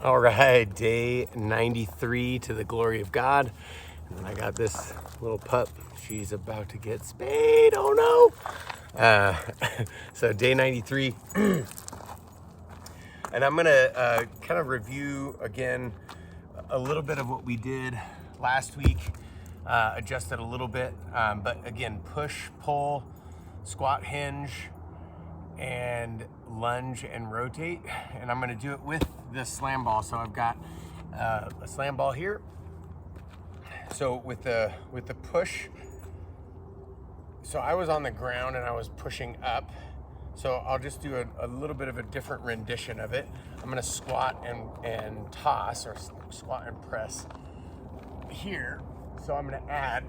All right, day 93 to the glory of God. And then I got this little pup. She's about to get spayed. Oh no. So day 93. And I'm gonna kind of review again a little bit of what we did last week. Adjusted a little bit, but again, push, pull, squat, hinge, and lunge and rotate. And I'm gonna do it with the slam ball. So I've got a slam ball here. So with the push, so I was on the ground and I was pushing up. So I'll just do a little bit of a different rendition of it. I'm gonna squat and toss, or squat and press here. So I'm gonna add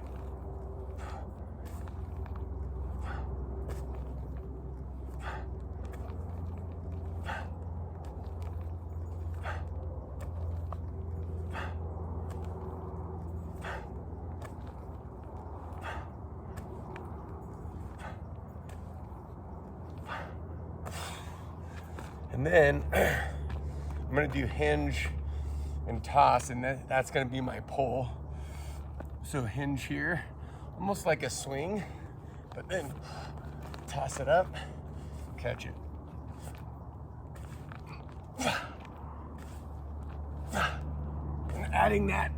and then I'm gonna do hinge and toss, and that's gonna be my pull. So hinge here, almost like a swing, but then toss it up, catch it. And adding that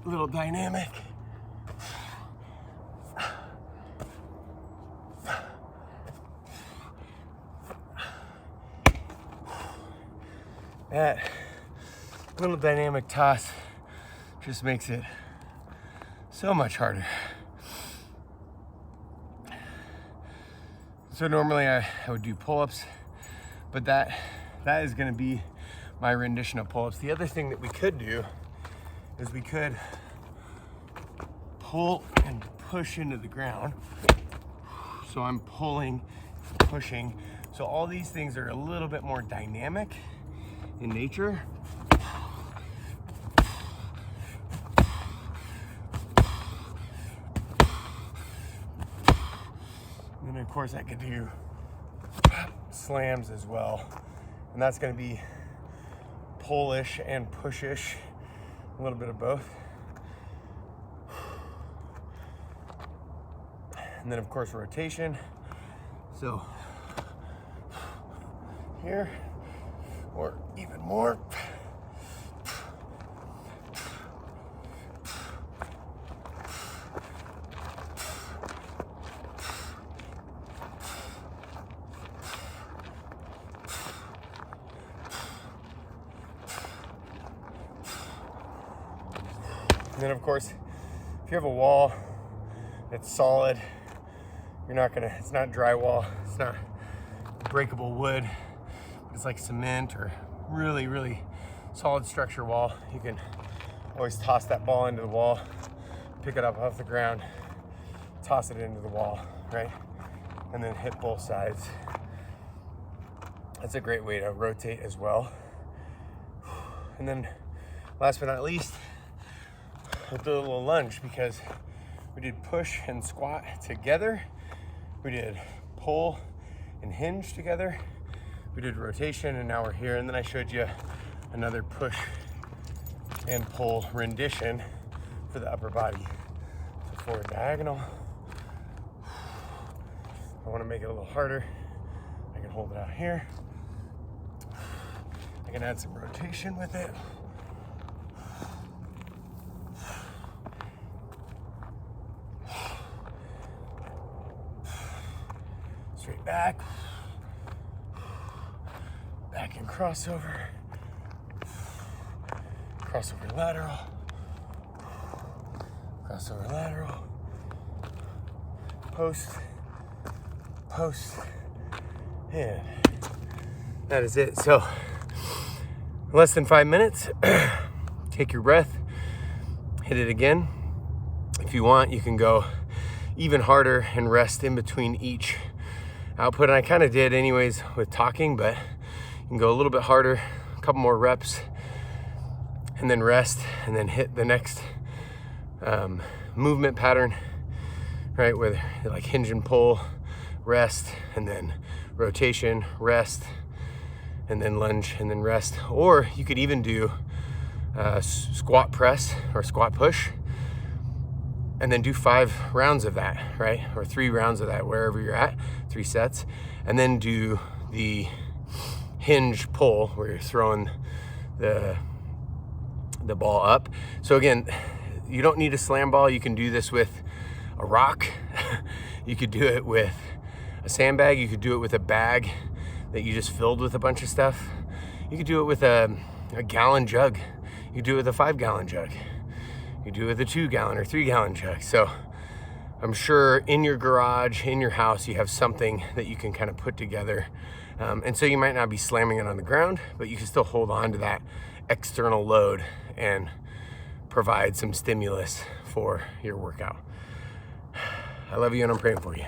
little dynamic. That little dynamic toss just makes it so much harder. So normally I would do pull-ups, but that is gonna be my rendition of pull-ups. The other thing that we could do is we could pull and push into the ground. So I'm pulling, pushing. So all these things are a little bit more dynamic in nature. And then of course I could do slams as well. And that's gonna be pullish and pushish, a little bit of both. And then of course rotation. So here, or even more. And then of course, if you have a wall that's solid, it's not drywall, it's not breakable wood, it's like cement or really, really solid structure wall. You can always toss that ball into the wall, pick it up off the ground, toss it into the wall, right? And then hit both sides. That's a great way to rotate as well. And then last but not least, we'll do a little lunge, because we did push and squat together. We did pull and hinge together. We did rotation, and now we're here. And then I showed you another push and pull rendition for the upper body. So forward diagonal. I want to make it a little harder. I can hold it out here. I can add some rotation with it. Straight back. Back and crossover. Crossover lateral. Crossover lateral. Post. Post. And that is it. So less than 5 minutes. Take your breath. Hit it again. If you want, you can go even harder and rest in between each output. And I kind of did anyways with talking, but you can go a little bit harder, a couple more reps, and then rest, and then hit the next movement pattern, right? Whether like hinge and pull, rest, and then rotation, rest, and then lunge, and then rest. Or you could even do squat press or squat push, and then do 5 rounds of that, right? Or 3 rounds of that, wherever you're at, 3 sets. And then do the hinge pull where you're throwing the ball up. So again, you don't need a slam ball. You can do this with a rock. You could do it with a sandbag. You could do it with a bag that you just filled with a bunch of stuff. You could do it with a gallon jug. You could do it with a 5-gallon jug. You do it with a 2-gallon or 3-gallon jug. So I'm sure in your garage, in your house, you have something that you can kind of put together. And so you might not be slamming it on the ground, but you can still hold on to that external load and provide some stimulus for your workout. I love you and I'm praying for you.